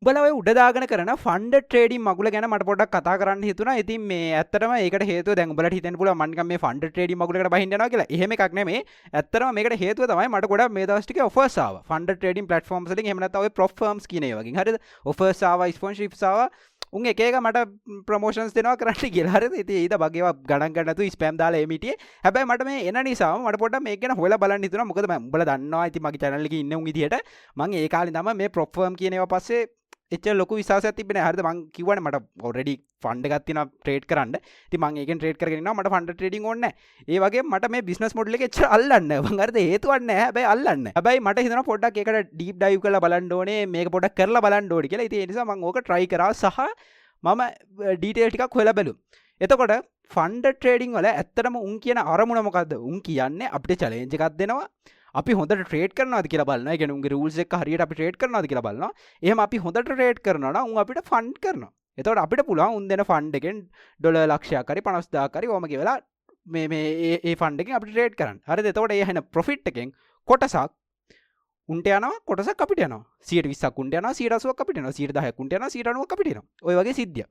උඹලා ඔය උඩ දාගෙන කරන ෆන්ඩ් ට්‍රේඩින් මගුල ගැන මට පොඩ්ඩක් කතා කරන්න හිතුණා. ඉතින් මේ ඇත්තටම ඒකට හේතුව දැන් උඹලට හිතෙන්න පුළුවන් මම නිකන් මේ ෆන්ඩ් ට්‍රේඩින් මගුලකට බහින්න යනවා කියලා. එහෙම එකක් නෙමෙයි. ඇත්තටම මේකට හේතුව තමයි මට ගොඩක් මේ දවස් ටිකේ ඔෆර්ස් ආවා. ෆන්ඩ් ට්‍රේඩින් ප්ලැට්ෆෝම්ස් වලින් එහෙම නැත්නම් ඔය ප්‍රොප් ෆර්ම්ස් කියන ඒවා වලින්. හරිද? ඔෆර්ස් ආවා, ස්පොන්සර්ෂිප්ස් ආවා. උන් එක එක මට ප්‍රොමෝෂන්ස් දෙනවා කරන්න කියලා. හරිද? ඉතින් ඊට බගේවා ගණන් ගන්න නැතුව ස්පෑම් දාලා එමි හිටියේ. හැබැයි මට මේ එන නිසාම මට පොඩ්ඩක් මේක ගැන හොයලා බලන්න හිතුණා. මොකද මම උඹලා දන්නවා ඉතින් මගේ channel එකේ ඉන්න උන් විදිහට මම ඒ කාලේ තමයි මේ ප්‍රොප් ෆර්ම් කියන ඒවා පස්සේ එච්චර ලොකු විශ්වාසයක් තිබ්බේ නැහැ. හරිද? මං කිව්වනේ මට ඔල්රෙඩි ෆන්ඩ් එකක් තියෙනවා ට්‍රේඩ් කරන්න. ඉතින් මං ඒකෙන් ට්‍රේඩ් කරගෙන ඉන්නවා. මට ෆන්ඩ් ට්‍රේඩින් ඕනේ නැහැ. ඒ වගේම මට මේ බිස්නස් මොඩල් එක එච්චර අල්ලන්න නැහැ. මං හරිද හේතුවක් නැහැ. හැබැයි අල්ලන්න. හැබැයි මට හිතෙනවා පොඩ්ඩක් ඒකට ඩීප් ඩයිව් කරලා බලන්න ඕනේ. මේක පොඩ්ඩක් කරලා බලන්න ඕනේ කියලා. ඉතින් ඒ නිසා මං ඕක try කරා සහ මම ඩීටේල් ටිකක් හොයලා බැලුවා. එතකොට ෆන්ඩ් ට්‍රේඩින් වල ඇත්තටම උන් කියන අරමුණ මොකද්ද? උන් කියන්නේ අපිට චැලෙන්ජ් එකක් දෙනවා. අපි හොඳට ට්‍රේඩ් කරනවාද කියලා බලනවා. ඒ කියන්නේ උන්ගේ රූල්ස් එක හරියට අපි ට්‍රේඩ් කරනවාද කියලා බලනවා. එහෙම අපි හොඳට ට්‍රේඩ් කරනවා නම් උන් අපිට ෆන්ඩ් කරනවා. එතකොට අපිට පුළුවන් උන් දෙන ෆන්ඩ් එකෙන් ඩොලර් ලක්ෂයක් හරි 50000ක් හරි ඕම ගෙවලා මේ ෆන්ඩ් එකෙන් අපිට ට්‍රේඩ් කරන්න. හරිද? එතකොට ඒ හැන ප්‍රොෆිට් එකෙන් කොටසක් උන්ට යනවා, කොටසක් අපිට යනවා. 120ක් උන්ට යනවා, 180ක් අපිට යනවා, 110ක් උන්ට යනවා, 190ක් අපිට එනවා. ඔය වගේ සිද්ධිය.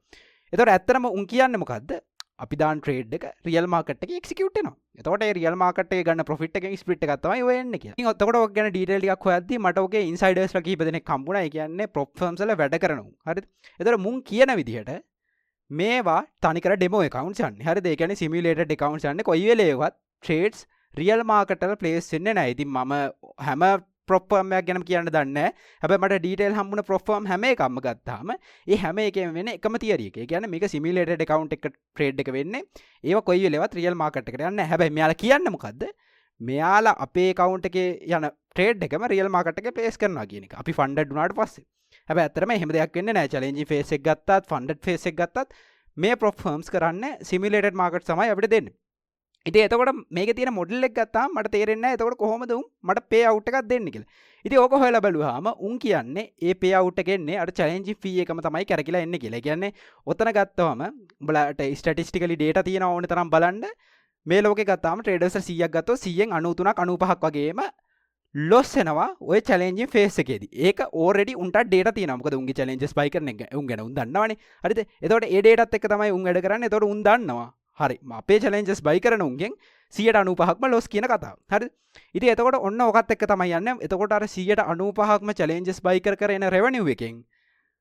එතකොට ඇත්තටම උන් කියන්නේ මොකද්ද? අපි දාන ට්‍රේඩ් එක රියල් මාකට් එකේ එක්සිකියුට් වෙනවා. එතකොට ඒ රියල් මාකට් එකේ ගන්න ප්‍රොෆිට් එකෙන් ස්ප්ලිට් එකක් තමයි ඔය එන්නේ කියලා. ඉතින් එතකොට ඔක ගැන ඩීටේල් ටිකක් හොයද්දී මට ඔකේ ඉන්සයිඩර්ස්ලා කිහිප දෙනෙක් හම්බුණා. ඒ කියන්නේ ප්‍රොප් ෆර්ම්ස් වල වැඩ කරන උන්. හරිද? එතකොට මුන් කියන විදිහට මේවා තනිකර ඩෙමෝ accounts යන්නේ. හරිද? ඒ කියන්නේ සිමියුලේටඩ් accounts යන්නේ. කොයි වෙලේවත් trades රියල් මාකට් වල ප්ලේස් වෙන්නේ නැහැ. ඉතින් මම හැම ප්‍රොප් ෆර්ම් එකක් ගැනම කියන්න දන්නේ නැහැ. හැබැයි මට ඩීටේල් හම්බුන ප්‍රොප් ෆර්ම් හැම එකක්ම ගත්තාම ඒ හැම එකෙම වෙන්නේ එකම තියරි එක. ඒ කියන්නේ මේක සිමියුලේටඩ් account එක ට්‍රේඩ් එක වෙන්නේ. ඒවා කොයි වෙලේවත් රියල් මාකට් එකට යන්නේ නැහැ. හැබැයි මෙයාලා කියන්නේ මොකද්ද? මෙයාලා අපේ account එකේ යන ට්‍රේඩ් එකම රියල් මාකට් එකේ ප්ලේස් කරනවා කියන එක. අපි ෆන්ඩඩ් වුණාට පස්සේ. හැබැයි ඇත්තටම එහෙම දෙයක් වෙන්නේ නැහැ. චැලෙන්ජින් ෆේස් එක ගත්තත් ෆන්ඩඩ් ෆේස් එක ගත්තත් මේ ප්‍රොප් ෆර්ම්ස් කරන්නේ සිමියුලේටඩ් මාකට් තමයි අපිට දෙන්නේ. ඉතින් එතකොට මේකේ තියෙන මොඩල් එක ගත්තාම මට තේරෙන්නේ නැහැ එතකොට කොහොමද උන් මට පේ අවුට් එකක් දෙන්නේ කියලා. ඉතින් ඕක හොයලා බැලුවාම උන් කියන්නේ ඒ පේ අවුට් එක එන්නේ අර චැලෙන්ජින් ෆී එකම තමයි කරකිලා එන්නේ කියලා. ඒ කියන්නේ ඔතන ගත්තවම උඹලාට ස්ටැටිස්ටිකලි data තියෙනවා ඕනේ තරම් බලන්න. මේ ලෝකේ ගත්තාම ට්‍රේඩර්ස් 100ක් ගත්තොත් 100න් 93ක් 95ක් වගේම ලොස් වෙනවා ඔය චැලෙන්ජින් ෆේස් එකේදී. ඒක already උන්ට data තියෙනවා. මොකද උන්ගේ challenges buy කරන එක උන් ගැන උන් දන්නවනේ. හරිද? එතකොට ඒ dataත් එක්ක තමයි උන් වැඩ කරන්නේ. එතකොට උන් දන්නවා. හරි අපේ චැලෙන්ජස් බයි කරන උන්ගෙන් 195ක්ම ලොස් කියන කතාව. හරිද? ඉතින් එතකොට ඔන්න ඔකත් එක්ක තමයි යන්නේ. එතකොට අර 195ක්ම චැලෙන්ජස් බයි කර එන රෙවෙනියු එකෙන්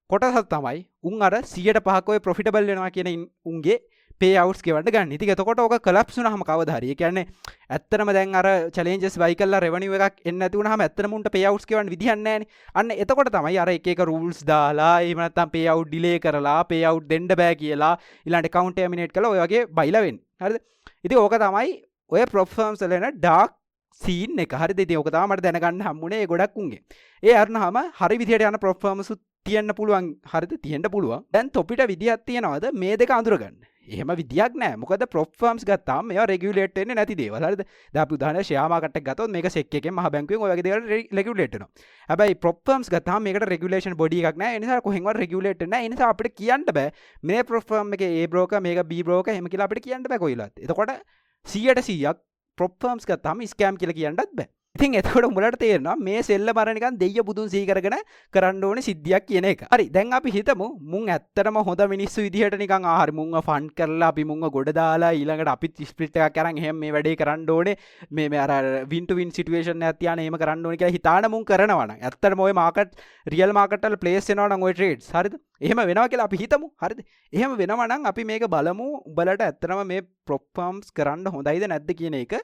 කොටසක් තමයි උන් අර 105ක් ඔය ප්‍රොෆිටබල් වෙනවා කියන උන්ගේ පේ අවුට්ස් ගෙවන්න ගන්න. ඉතින් එතකොට ඔක කොලැප්ස් වුණාම කවදා හරි. ඒ කියන්නේ ඇත්තටම දැන් අර චැලෙන්ජස් බයි කරලා රෙවෙනියු එකක් එන්නේ නැති වුණාම ඇත්තටම උන්ට පේ අවුට්ස් ගෙවන්න විදිහක් නැහැනේ. අන්න එතකොට තමයි අර එක එක රූල්ස් දාලා එහෙම නැත්නම් පේ අවුට් ඩිලේ කරලා පේ අවුට් දෙන්න බෑ කියලා ඊළඟට account terminate කරලා ඔය වගේ බයිලා වෙන්නේ. හරිද? ඉතින් ඕක තමයි ඔය ප්‍රොප් ෆර්ම්ස් වල එන ඩාර්ක් සීන් එක. හරිද? ඉතින් ඕක තමයි මට දැනගන්න හම්බුනේ ඒ ගොඩක් උන්ගේ. ඒ අරනහම හරි විදිහට යන ප්‍රොප් ෆර්ම්ස් තියෙන්න පුළුවන්. හරිද? තියෙන්න පුළුවන්. දැන් තොපිට විදිහක් තියනවාද මේ දෙක අඳුරගන්න? එහෙම විදියක් නැහැ. මොකද ප්‍රොප් ෆර්ම්ස් ගත්තාම මේවා රෙගියුලේට් වෙන්නේ නැති දේවල්. හරිද? දැන් අපි උදාහරණයක් ෂෙයා මාකට් එක ගත්තොත් මේක සෙක් එකෙන් මහ බැංකුවෙන් ඔය වගේ දේවල් රෙගියුලේට් වෙනවා. හැබැයි ප්‍රොප් ෆර්ම්ස් ගත්තාම මේකට රෙගියුලේෂන් බොඩි එකක් නැහැ. ඒ නිසා කොහෙන්වත් රෙගියුලේට් වෙන්නේ නැහැ. ඒ නිසා අපිට කියන්න බෑ මේ ප්‍රොප් ෆර්ම් එකේ A බ්‍රෝකර් මේක B බ්‍රෝකර් එහෙම කියලා අපිට කියන්න බෑ කොයිලවත්. එතකොට 100% ප්‍රොප් ෆර්ම්ස් ගත්තාම ස්කෑම් කියලා කියන්නත් බෑ. ඉතින් එතකොට උඹලට තේරෙනවා මේ සෙල්ල මර නිකන් දෙයිය බුදුන් සිහි කරගෙන කරන්න ඕනේ සිද්ධියක් කියන එක. හරි දැන් අපි හිතමු මුන් ඇත්තටම හොඳ මිනිස්සු විදිහට නිකන් හරි මුන්ව ෆන්ඩ් කරලා අපි මුන්ව ගොඩ දාලා ඊළඟට අපිත් ස්ප්ලිට් එකක් අරන් එහෙම මේ වැඩේ කරන්න ඕනේ. මේ අර වින් ටු වින් සිටුේෂන් එකක් තියාන එහෙම කරන්න ඕනේ කියලා හිතාන මුන් කරනවා නම් ඇත්තටම ওই මාකට් රියල් මාකට් වල ප්ලේස් වෙනවා නම් ওই ට්‍රේඩ්ස් හරිද? එහෙම වෙනවා කියලා අපි හිතමු. හරිද? එහෙම වෙනවා නම් අපි මේක බලමු උඹලට ඇත්තටම මේ ප්‍රොප් ෆර්ම්ස් කරන්න හොඳයිද නැද්ද කියන එක.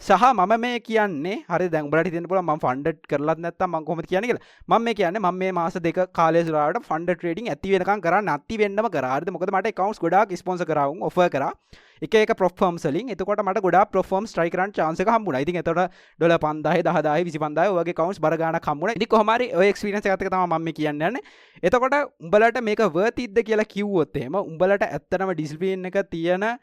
සහ මම මේ කියන්නේ හරි දැන් උඹලට හිතෙන්න පුළුවන් මම ෆන්ඩඩ් කරලත් නැත්තම් මම කොහොමද කියන්නේ කියලා. මම මේ කියන්නේ මම මේ මාස දෙක කාලය සුරාට ෆන්ඩඩ් ට්‍රේඩින් ඇති වෙනකන් කරා නැති වෙන්නම කරා. හරිද? මොකද මට accounts ගොඩාක් ස්පොන්සර් කරා වුන් ඔෆර් කරා. එක එක ප්‍රොප් ෆර්ම්ස් වලින්. එතකොට මට ගොඩාක් ප්‍රොප් ෆර්ම්ස් try කරන්න chance එක හම්බුණා. ඉතින් එතකොට ඩොලර් 5000 10000 25000 ඔය වගේ accounts බර ගාණක් හම්බුණා. ඉතින් කොහොම හරි ඔය experience එකත් එක තමයි මම මේ කියන්න යන්නේ. එතකොට උඹලට මේක worth itද කියලා කිව්වොත් එහෙම උඹලට ඇත්තටම ඩිසිප්ලින් එක තියෙන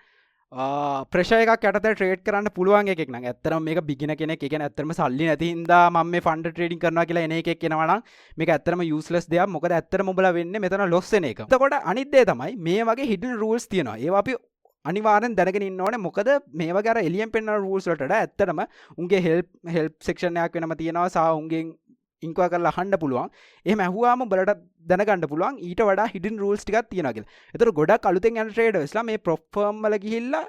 ප්‍රෙෂර් එකක් යටතේ ට්‍රේඩ් කරන්න පුළුවන් එකෙක් නම් ඇත්තටම මේක බිගිනර් කෙනෙක් ඒ කියන්නේ ඇත්තටම සල්ලි නැති හින්දා මම මේ ෆන්ඩ් ට්‍රේඩින් කරනවා කියලා එන එකෙක් එනවා නම් මේක ඇත්තටම යූස්ලස් දෙයක්. මොකද ඇත්තටම උඹලා වෙන්නේ මෙතන ලොස් වෙන එක. එතකොට අනිත් දේ තමයි මේ වගේ හිඩන් රූල්ස් තියෙනවා. ඒවා අපි අනිවාර්යෙන් දැනගෙන ඉන්න ඕනේ. මොකද මේ වගේ අර එලියෙන් පෙන්නන රූල්ස් වලට ඇත්තටම උන්ගේ හෙල්ප් සෙක්ෂන් එකක් වෙනම තියෙනවා. සහ උන්ගෙන් ඉන්ක්වා කරලා අහන්න පුළුවන්. එහෙම ඇහුවාම උඹලට දැනගන්න පුළුවන් ඊට වඩා හිඩන් රූල්ස් ටිකක් තියෙනවා කියලා. ඒතර ගොඩක් අලුතෙන් යන ට්‍රේඩර්ස්ලා මේ ප්‍රොප් ෆර්ම් වල ගිහිල්ලා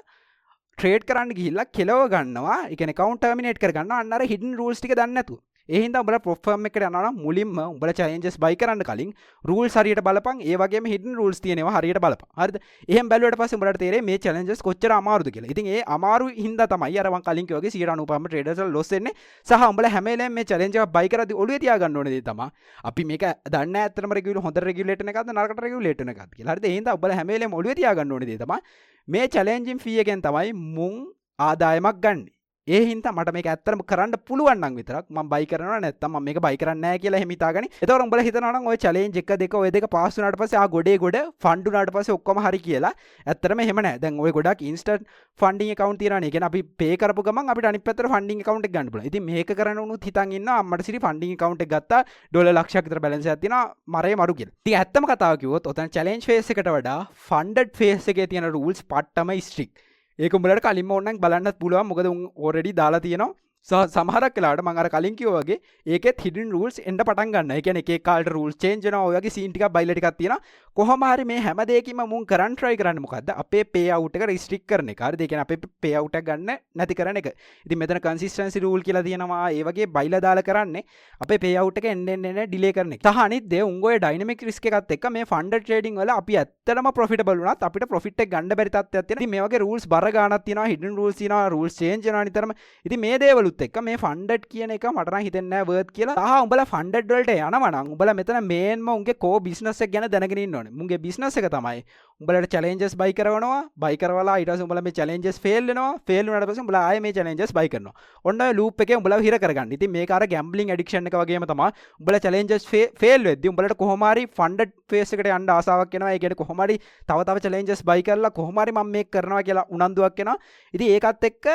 ට්‍රේඩ් කරන්න ගිහිල්ලා කෙලව ගන්නවා. ඒ කියන්නේ account terminate කර ගන්නවා. අන්න අර hidden rules ටික දන්නේ නැතුව. ඒ හින්දා උඹලා ප්‍රොප් ෆර්ම් එකට යනවා නම් මුලින්ම උඹලා challenges buy කරන්න කලින් rules හරියට බලපන්. ඒ වගේම hidden rules තියෙනවා හරියට බලපන්. හරිද? එහෙම බැලුවට පස්සේ උඹලට තේරෙයි මේ challenges කොච්චර අමාරුද කියලා. ඉතින් ඒ අමාරු හින්දා තමයි අර මං කලින් කිව්වා වගේ 95%ම traders වල loss වෙන්නේ. සහ උඹලා හැම වෙලේම මේ challenge එක buy කරද්දී ඔළුවේ තියාගන්න ඕනේ දේ තමයි. අපි මේක දන්නේ නැහැ ඇත්තටම regular හොඳ regulate එකක්ද නරකට regulate එකක්ද කියලා. හරිද? ඒ හින්දා උඹලා හැම වෙලේම ඔළුවේ තියාගන්න ඕනේ දේ තමයි මේ challenging fee එකෙන් තමයි මුන් ආදායමක් ගන්න. ඒ හින්දා මට මේක ඇත්තටම කරන්න පුළුවන් නම් විතරක් මම බයි කරනවා නැත්නම් මම මේක බයි කරන්නේ නැහැ කියලා එහෙම හිතාගනි. එතකොට උඹලා හිතනවා නම් ওই චැලෙන්ජ් 1 2 ඔය දෙක පාස් වුණාට පස්සේ ආ ගොඩේ ගොඩ ෆන්ඩ් වුණාට පස්සේ ඔක්කොම හරි කියලා. ඇත්තටම එහෙම නැහැ. දැන් ඔය ගොඩක් ඉන්ස්ටන්ට් ෆන්ඩින් account තියනවානේ. ඒ කියන්නේ අපි පේ කරපු ගමන් අපිට අනිත් පැත්තට ෆන්ඩින් account එක ගන්න පුළුවන්. ඉතින් මේක කරන්න උනුත් හිතන් ඉන්නවා අම්මට සිරි ෆන්ඩින් account එක ගත්තා ඩොලර් ලක්ෂයක් විතර බැලන්ස් එකක් තියෙනවා මරේ මරු කියලා. ඉතින් ඇත්තම කතාව කිව්වොත් ඔතන චැලෙන්ජ් ෆේස් එකට වඩා ෆන්ඩඩ් ෆේස් එකේ තියෙන rules පට්ටම ස්ට්‍රික්ට්. ඒක උඹලට කලින්ම ඕනනම් බලන්නත් පුළුවන්. මොකද උන් already දාලා තියෙනවා. සමහරක් වෙලාවට මම අර කලින් කිව්වා වගේ ඒකෙත් hidden rules එන්න පටන් ගන්නවා. ඒ කියන්නේ එක එක කාලට rules change වෙනවා. ඔය වගේ scene ටිකක් බයිලා ටිකක් තියෙනවා. කොහොම හරි මේ හැම දෙයකින්ම මුන් කරන් try කරන්නේ මොකද්ද? අපේ pay out එක restrict කරන එක. හරිද? ඒ කියන්නේ අපේ pay out එක ගන්න නැති කරන එක. ඉතින් මෙතන consistency rule කියලා තියෙනවා. ඒ වගේ බයිලා දාලා කරන්නේ අපේ pay out එක එන්න delay කරන එක. සහ අනිත් දේ උන් ඔය dynamic risk එකත් එක්ක මේ funded trading වල අපි ඇත්තටම profitable වුණත් අපිට profit එක ගන්න බැරි තත්ත්වයක් තියෙනවා. ඉතින් මේ වගේ rules බර ගානක් තියෙනවා. hidden rules තියෙනවා. rules change වෙනවා නිතරම. ඉතින් මේ දේවලුත් එක්ක මේ funded කියන එක මට නම් හිතෙන්නේ නැහැ worth කියලා. සහ උඹලා funded වලට යනවා නම් උඹලා මෙතන මේන්ම උන්ගේ core business එක ගැන දැනගෙන ඉන්න ඕනේ. මුන්ගේ business එක තමයි උඹලට challenges buy කරනවා. buy කරවලා ඊට පස්සේ උඹලා මේ challenges fail වෙනවා. fail වුණාට පස්සේ උඹලා ආයේ මේ challenges buy කරනවා. ඔන්න ඔය loop එකේ උඹලා හිර කරගන්න. ඉතින් මේක අර gambling addiction එක වගේම තමයි. උඹලා challenges fail වෙද්දී උඹලට කොහොම හරි funded phase එකට යන්න ආසාවක් එනවා. ඒ කියන්නේ කොහොම හරි තව challenges buy කරලා කොහොම හරි මම මේක කරනවා කියලා උනන්දුවක් එනවා. ඉතින් ඒකත් එක්ක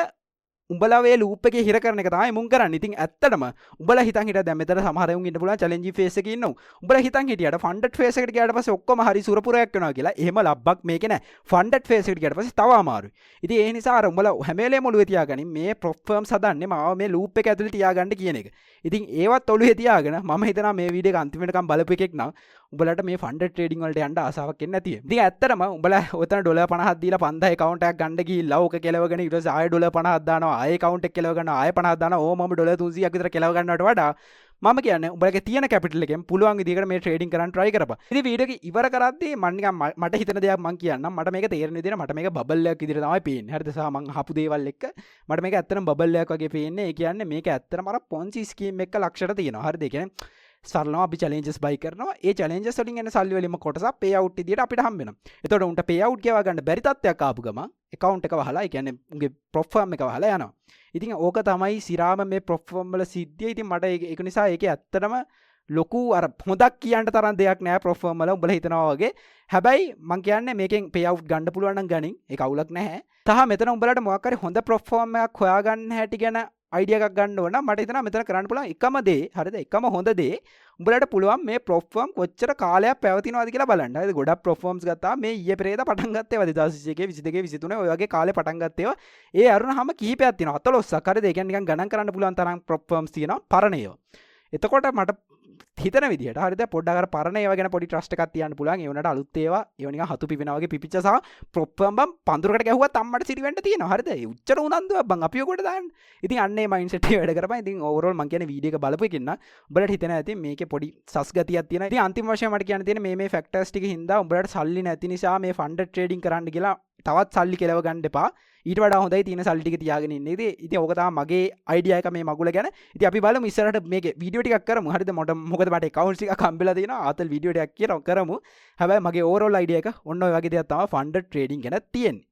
උඹලා වේ ලූප් එකේ හිර කරන එක තමයි මුන් කරන්නේ. ඉතින් ඇත්තටම උඹලා හිතන් හිටියා දැන් මෙතන සමහර උන් ඉන්න පුළුවන් චැලෙන්ජින් ෆේස් එකේ ඉන්නව. උඹලා හිතන් හිටියට ෆන්ඩඩ් ෆේස් එකට ගියාට පස්සේ ඔක්කොම හරි සුරපුරයක් වෙනවා කියලා. එහෙම ලබ්බක් මේකේ නැහැ. ෆන්ඩඩ් ෆේස් එකට ගියාට පස්සේ තව අමාරුයි. ඉතින් ඒ නිසා අර උඹලා හැම වෙලේම ඔළුවේ තියාගනින් මේ ප්‍රොප් ෆර්ම්ස් හදන්නේ මාව මේ ලූප් එක ඇතුලේ තියාගන්න කියන එක. ඉතින් ඒවත් ඔළුවේ තියාගෙන මම හිතනවා මේ වීඩියෝ එක අන්තිමටකම් බලපු එකෙක් නම් උඹලට මේ ෆන්ඩඩ් ට්‍රේඩින් වලට යන්න ආසාවක් එන්නේ නැතිව. ඉතින් ඇත්තටම උඹලා ඔතන ඩොලර් 50ක් දීලා 5000 account එකක් ගන්න ගිහිල්ලා ඕක කෙලවගෙන ඊට පස්සේ ආයෙ ඩොලර් 50ක් දානවා. ආයෙ account එක කෙලව ගන්නවා. ආයෙ 50ක් දානවා. ඕ මම ඩොලර් 300ක් විතර කෙලව ගන්නවට වඩා මම කියන්නේ උඹලගේ තියෙන කැපිටල් එකෙන් පුළුවන් විදිහකට මේ ට්‍රේඩින් කරන්න try කරපන්. ඉතින් වීඩියෝ එක ඉවර කරද්දී මම නිකන් මට හිතෙන දෙයක් මම කියන්නම්. මට මේක තේරෙන විදිහට මට මේක බබල් එකක් විදිහට තමයි පේන්නේ. හරිද? සහ මම අහපු දේවල් එක්ක මට මේක ඇත්තටම බබල් එකක් වගේ පේන්නේ. ඒ කියන්නේ මේක ඇත්තටම අර පොන්සි ස්කීම් එක ලක්ෂයට තියෙනවා. හරිද? ඒ කියන්නේ සරලව අපි challenges buy කරනවා. ඒ challenges වලින් එන සල්ලි වලින්ම කොටසක් pay out විදියට අපිට හම්බ වෙනවා. එතකොට උන්ට pay out ගෙවා ගන්න බැරි තත්ත්වයක් ආපු ගමන් account එක වහලා ඒ කියන්නේ උන්ගේ prop firm එක වහලා යනවා. ඉතින් ඕක තමයි සිරාම මේ prop firm වල සිද්ධිය. ඉතින් මට ඒක නිසා ඒකේ ඇත්තටම ලොකු අර හොඳක් කියන්න තරම් දෙයක් නෑ prop firm වල. උඹලා හිතනවා වගේ. හැබැයි මං කියන්නේ මේකෙන් pay out ගන්න පුළුවන් නම් ගනින්. ඒක අවුලක් නැහැ. තහ මෙතන උඹලට මොකක් හරි හොඳ prop firm එකක් හොයාගන්න හැටි ගැන අයිඩියා එකක් ගන්න ඕන නම් මට හිතෙනවා මෙතන කරන්න පුළුවන් එකම දේ හරිද එකම හොඳ දේ උඹලට පුළුවන් මේ prop firm කොච්චර කාලයක් පැවතිනවද කියලා බලන්න. හරිද? ගොඩක් prop firms ගත්තා මේ ඊයේ පෙරේද පටන් ගත්තේවා 2021 22 23 ඔය වගේ කාලේ පටන් ගත්තේවා. ඒ අරුණාම කිහිපයක් තියෙනවා 14ක්. හරිද? ඒ කියන්නේ නිකන් ගණන් කරන්න පුළුවන් තරම් prop firms තියෙනවා පරණ ඒවා. එතකොට මට හිතන විදිහට හරිද පොඩ්ඩක් අර පරණ ඒවා ගැන පොඩි ට්‍රස්ට් එකක් තියන්න පුළුවන්. ඒ වුණාට අලුත් ඒවා ඒව නිකන් හතු පිපෙනා වගේ පිපිච්ච සහ prop firm බම් පඳුරකට ගැහුවත් අම්මට සිරි වෙන්න තියෙනවා. හරිද? ඒ උච්චර උනන්දුවක් බං අපි ඔකට දාන්න. ඉතින් අන්න ඒ මයින්ඩ්සෙට් එක වැඩ කරපන්. ඉතින් ඕවරෝල් මං කියන්නේ වීඩියෝ එක බලපු එකෙන් නම් උඹලට හිතෙන ඇති මේකේ පොඩි සස් ගතියක් තියෙනවා. ඉතින් අන්තිම වශයෙන් මට කියන්න තියෙන්නේ මේ ෆැක්ටර්ස් ටික හින්දා උඹලට සල්ලි නැති නිසා මේ ෆන්ඩඩ් ට්‍රේඩින් කරන්න කියලා තවත් සල්ලි කෙලව ගන්න එපා. ඊට වඩා හොඳයි තියෙන සල්ලි ටික තියාගෙන ඉන්න. ඉතින් ඕක තමයි මගේ අයිඩියා එක මේ මගුල ගැන. ඉතින් අපි බලමු ඉස්සරහට මේකේ වීඩියෝ ටිකක් කරමු. හරිද? මොකද මට accounts ටිකක් හම්බෙලා තියෙනවා. ආතල් වීඩියෝ ටිකක් කරමු. හැබැයි මගේ ඕවරෝල් අයිඩියා එක ඔන්න ඔය වගේ දෙයක් තමයි ෆන්ඩඩ් ට්‍රේඩින් ගැන තියෙන්නේ.